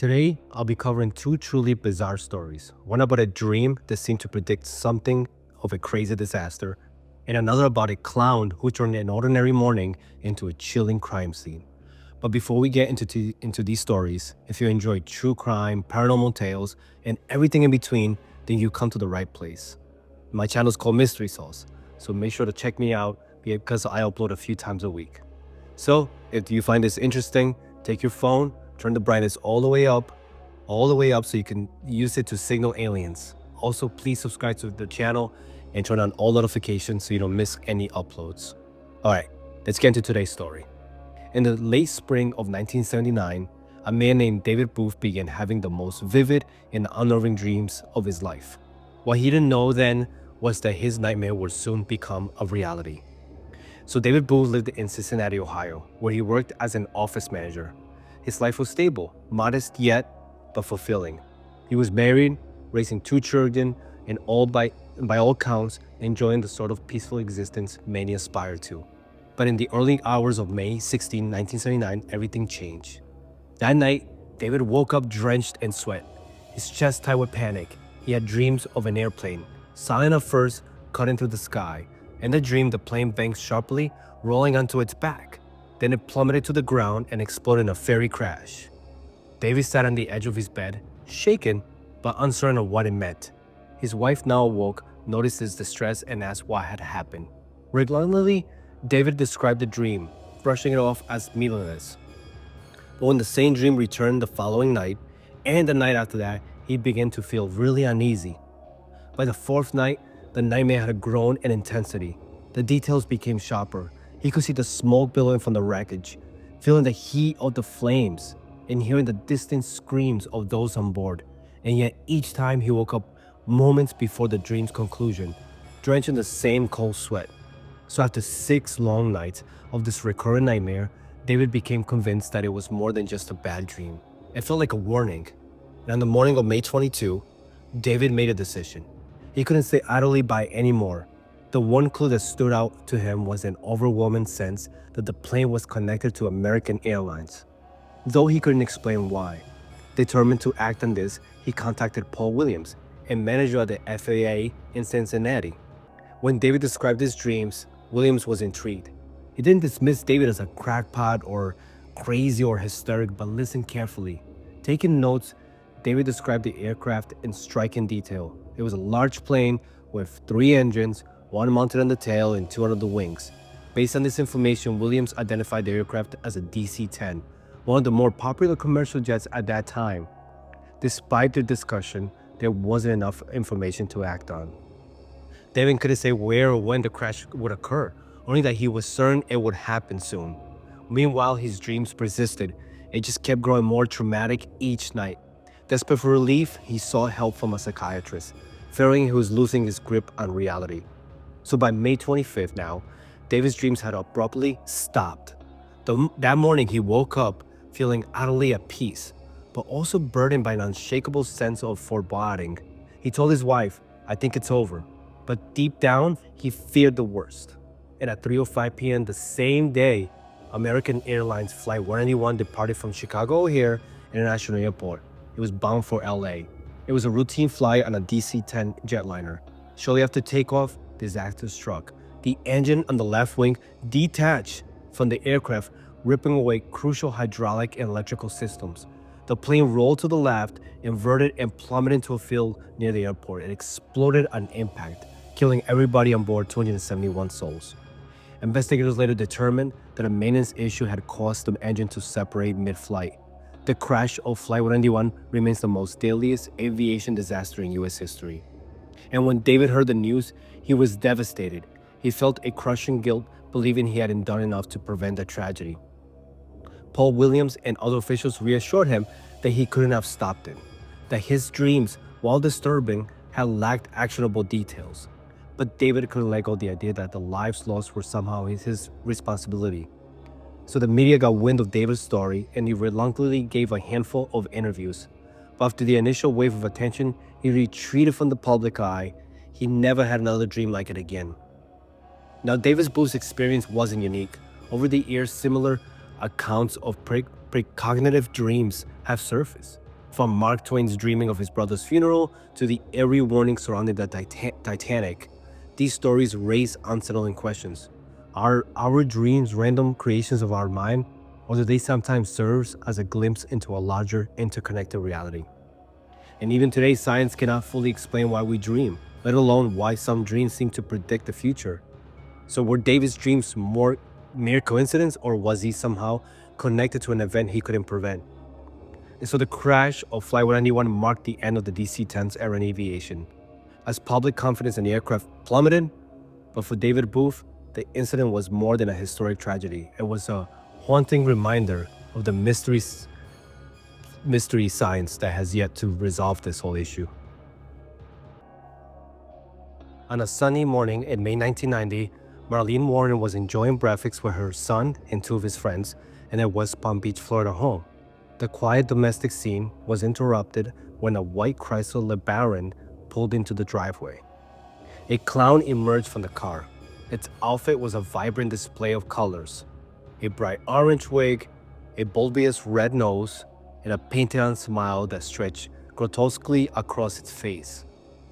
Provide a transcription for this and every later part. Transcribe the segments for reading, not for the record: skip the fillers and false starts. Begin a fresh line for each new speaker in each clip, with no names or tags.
Today, I'll be covering two truly bizarre stories. One about a dream that seemed to predict something of a crazy disaster, and another about a clown who turned an ordinary morning into a chilling crime scene. But before we get into these stories, if you enjoy true crime, paranormal tales, and everything in between, then you come to the right place. My channel is called Mystery Sauce, so make sure to check me out because I upload a few times a week. So, if you find this interesting, take your phone, turn the brightness all the way up so you can use it to signal aliens. Also, please subscribe to the channel and turn on all notifications so you don't miss any uploads. Alright, let's get into today's story. In the late spring of 1979, a man named David Booth began having the most vivid and unnerving dreams of his life. What he didn't know then was that his nightmare would soon become a reality. So David Booth lived in Cincinnati, Ohio, where he worked as an office manager. His life was stable, modest yet, but fulfilling. He was married, raising two children, and by all counts, enjoying the sort of peaceful existence many aspire to. But in the early hours of May 16, 1979, everything changed. That night, David woke up drenched in sweat, his chest tight with panic. He had dreams of an airplane, silent at first, cutting through the sky. In the dream, the plane banked sharply, rolling onto its back. Then it plummeted to the ground and exploded in a fiery crash. David sat on the edge of his bed, shaken, but uncertain of what it meant. His wife now awoke, noticed his distress, and asked what had happened. Reluctantly, David described the dream, brushing it off as meaningless. But when the same dream returned the following night, and the night after that, he began to feel really uneasy. By the fourth night, the nightmare had grown in intensity. The details became sharper. He could see the smoke billowing from the wreckage, feeling the heat of the flames, and hearing the distant screams of those on board. And yet each time he woke up moments before the dream's conclusion, drenched in the same cold sweat. So after 6 long nights of this recurrent nightmare, David became convinced that it was more than just a bad dream. It felt like a warning. And on the morning of May 22, David made a decision. He couldn't stay idly by anymore. The one clue that stood out to him was an overwhelming sense that the plane was connected to American Airlines, though he couldn't explain why. Determined to act on this, he contacted Paul Williams, a manager at the FAA in Cincinnati. When David described his dreams, Williams was intrigued. He didn't dismiss David as a crackpot or crazy or hysteric, but listened carefully. Taking notes, David described the aircraft in striking detail. It was a large plane with 3 engines, 1 mounted on the tail and 2 under the wings. Based on this information, Williams identified the aircraft as a DC-10, one of the more popular commercial jets at that time. Despite the discussion, there wasn't enough information to act on. David couldn't say where or when the crash would occur, only that he was certain it would happen soon. Meanwhile, his dreams persisted. It just kept growing more traumatic each night. Desperate for relief, he sought help from a psychiatrist, fearing he was losing his grip on reality. So by May 25th now, David's dreams had abruptly stopped. That morning, he woke up feeling utterly at peace, but also burdened by an unshakable sense of foreboding. He told his wife, "I think it's over." But deep down, he feared the worst. And at 3:05 p.m. the same day, American Airlines Flight 191 departed from Chicago O'Hare International Airport. It was bound for LA. It was a routine flight on a DC-10 jetliner. Shortly after takeoff, disaster struck. The engine on the left wing detached from the aircraft, ripping away crucial hydraulic and electrical systems. The plane rolled to the left, inverted, and plummeted into a field near the airport. It exploded on impact, killing everybody on board, 271 souls. Investigators later determined that a maintenance issue had caused the engine to separate mid-flight. The crash of Flight 191 remains the most deadliest aviation disaster in U.S. history. And when David heard the news, he was devastated. He felt a crushing guilt, believing he hadn't done enough to prevent the tragedy. Paul Williams and other officials reassured him that he couldn't have stopped it, that his dreams, while disturbing, had lacked actionable details. But David couldn't let go of the idea that the lives lost were somehow his responsibility. So the media got wind of David's story, and he reluctantly gave a handful of interviews. But after the initial wave of attention, he retreated from the public eye. He never had another dream like it again. Now, David Booth's experience wasn't unique. Over the years, similar accounts of precognitive dreams have surfaced. From Mark Twain's dreaming of his brother's funeral to the eerie warning surrounding the Titanic, these stories raise unsettling questions. Are our dreams random creations of our mind, or do they sometimes serve as a glimpse into a larger, interconnected reality? And even today, science cannot fully explain why we dream, let alone why some dreams seem to predict the future. So were David's dreams more mere coincidence, or was he somehow connected to an event he couldn't prevent? And so the crash of Flight 191 marked the end of the DC-10's era in aviation, as public confidence in the aircraft plummeted. But for David Booth, the incident was more than a historic tragedy. It was a haunting reminder of the mystery science that has yet to resolve this whole issue. On a sunny morning in May 1990, Marlene Warren was enjoying breakfast with her son and two of his friends in their West Palm Beach, Florida home. The quiet domestic scene was interrupted when a white Chrysler LeBaron pulled into the driveway. A clown emerged from the car. Its outfit was a vibrant display of colors: a bright orange wig, a bulbous red nose, and a painted-on smile that stretched grotesquely across its face.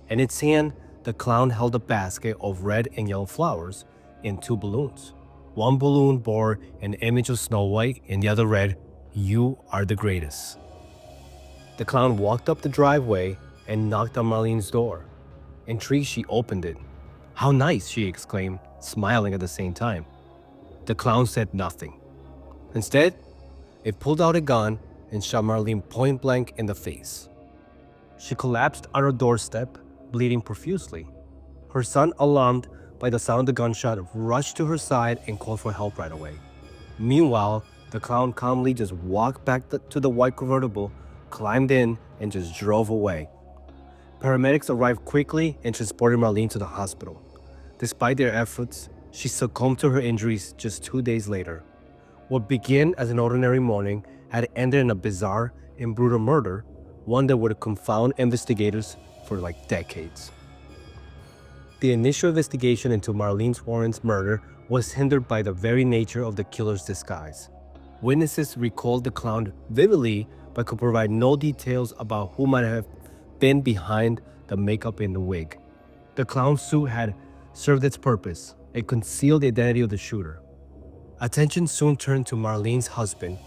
In its hand, the clown held a basket of red and yellow flowers and two balloons. One balloon bore an image of Snow White and the other read, "You are the greatest." The clown walked up the driveway and knocked on Marlene's door. Intrigued, she opened it. "How nice," she exclaimed, smiling at the same time. The clown said nothing. Instead, it pulled out a gun and shot Marlene point blank in the face. She collapsed on her doorstep, bleeding profusely. Her son, alarmed by the sound of the gunshot, rushed to her side and called for help right away. Meanwhile, the clown calmly just walked back to the white convertible, climbed in, and just drove away. Paramedics arrived quickly and transported Marlene to the hospital. Despite their efforts, she succumbed to her injuries just 2 days later. What began as an ordinary morning had ended in a bizarre and brutal murder, one that would confound investigators for like decades. The initial investigation into Marlene Warren's murder was hindered by the very nature of the killer's disguise. Witnesses recalled the clown vividly but could provide no details about who might have been behind the makeup and the wig. The clown's suit had served its purpose. It concealed the identity of the shooter. Attention soon turned to Marlene's husband,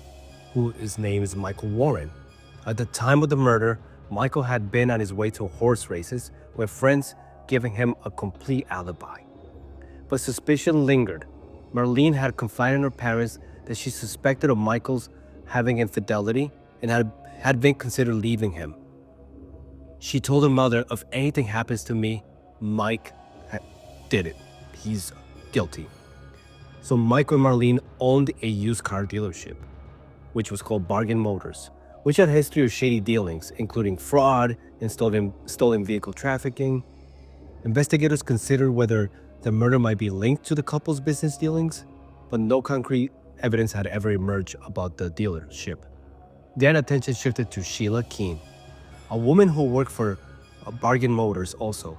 whose name is Michael Warren. At the time of the murder, Michael had been on his way to horse races with friends, giving him a complete alibi. But suspicion lingered. Marlene had confided in her parents that she suspected of Michael's having infidelity and had been considered leaving him. She told her mother, "If anything happens to me, Mike did it. He's guilty." So Michael and Marlene owned a used car dealership, which was called Bargain Motors, which had a history of shady dealings, including fraud and stolen vehicle trafficking. Investigators considered whether the murder might be linked to the couple's business dealings, but no concrete evidence had ever emerged about the dealership. Then attention shifted to Sheila Keene, a woman who worked for Bargain Motors also.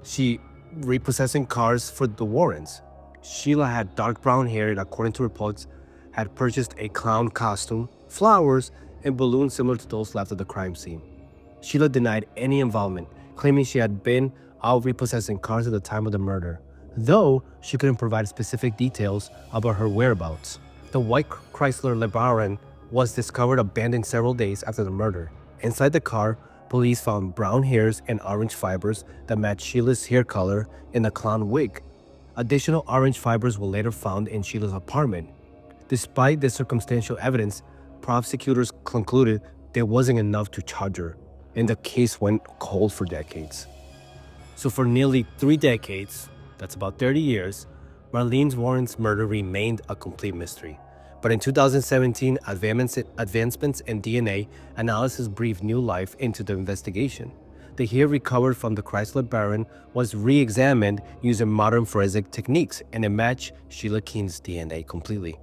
She repossessing cars for the Warrens. Sheila had dark brown hair and, according to reports, had purchased a clown costume, flowers, and balloons similar to those left at the crime scene. Sheila denied any involvement, claiming she had been out repossessing cars at the time of the murder, though she couldn't provide specific details about her whereabouts. The white Chrysler LeBaron was discovered abandoned several days after the murder. Inside the car, police found brown hairs and orange fibers that matched Sheila's hair color in the clown wig. Additional orange fibers were later found in Sheila's apartment. Despite this circumstantial evidence, prosecutors concluded there wasn't enough to charge her, and the case went cold for decades. So for nearly 3 decades, that's about 30 years, Marlene Warren's murder remained a complete mystery. But in 2017, advancements in DNA analysis breathed new life into the investigation. The hair recovered from the Chrysler LeBaron was re-examined using modern forensic techniques, and it matched Sheila Keene's DNA completely.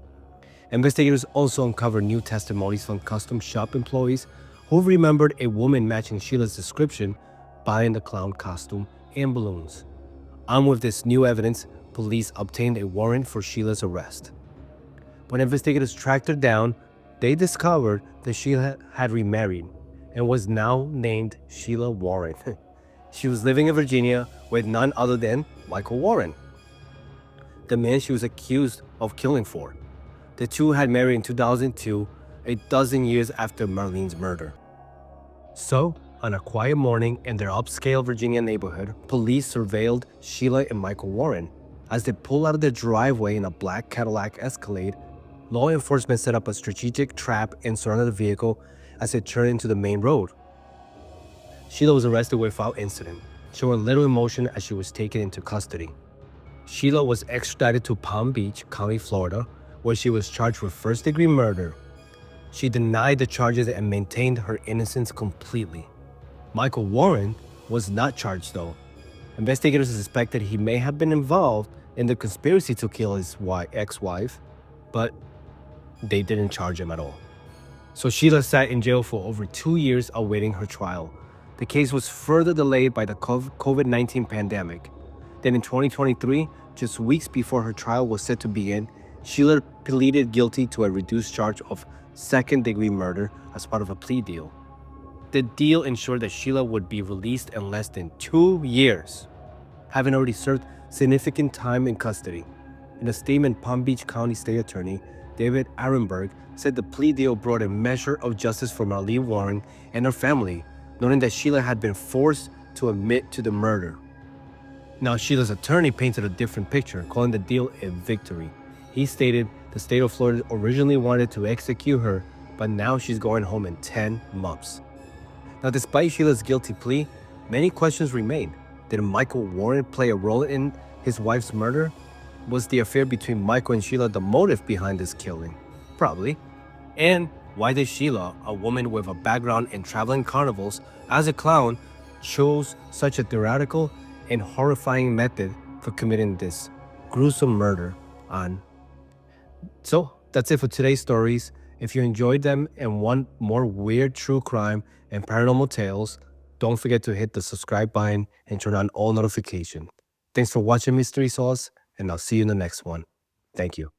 Investigators also uncovered new testimonies from custom shop employees who remembered a woman matching Sheila's description buying the clown costume and balloons. Armed with this new evidence, police obtained a warrant for Sheila's arrest. When investigators tracked her down, they discovered that Sheila had remarried, and was now named Sheila Warren. She was living in Virginia with none other than Michael Warren, the man she was accused of killing for. The two had married in 2002, a dozen years after Marlene's murder. So, on a quiet morning in their upscale Virginia neighborhood, police surveilled Sheila and Michael Warren. As they pulled out of their driveway in a black Cadillac Escalade, law enforcement set up a strategic trap and surrounded the vehicle as it turned into the main road. Sheila was arrested without incident, showing little emotion as she was taken into custody. Sheila was extradited to Palm Beach County, Florida, where she was charged with first-degree murder. She denied the charges and maintained her innocence completely. Michael Warren was not charged though. Investigators suspected he may have been involved in the conspiracy to kill his ex-wife, but they didn't charge him at all. So Sheila sat in jail for over 2 years awaiting her trial. The case was further delayed by the COVID-19 pandemic. Then in 2023, just weeks before her trial was set to begin, Sheila pleaded guilty to a reduced charge of second-degree murder as part of a plea deal. The deal ensured that Sheila would be released in less than 2 years, having already served significant time in custody. In a statement, Palm Beach County State Attorney David Arenberg said the plea deal brought a measure of justice for Marlene Warren and her family, noting that Sheila had been forced to admit to the murder. Now, Sheila's attorney painted a different picture, calling the deal a victory. He stated the state of Florida originally wanted to execute her, but now she's going home in 10 months. Now, despite Sheila's guilty plea, many questions remain. Did Michael Warren play a role in his wife's murder? Was the affair between Michael and Sheila the motive behind this killing? Probably. And why did Sheila, a woman with a background in traveling carnivals as a clown, chose such a theoretical and horrifying method for committing this gruesome murder on? So that's it for today's stories. If you enjoyed them and want more weird true crime and paranormal tales, don't forget to hit the subscribe button and turn on all notifications. Thanks for watching Mystery Sauce, and I'll see you in the next one. Thank you.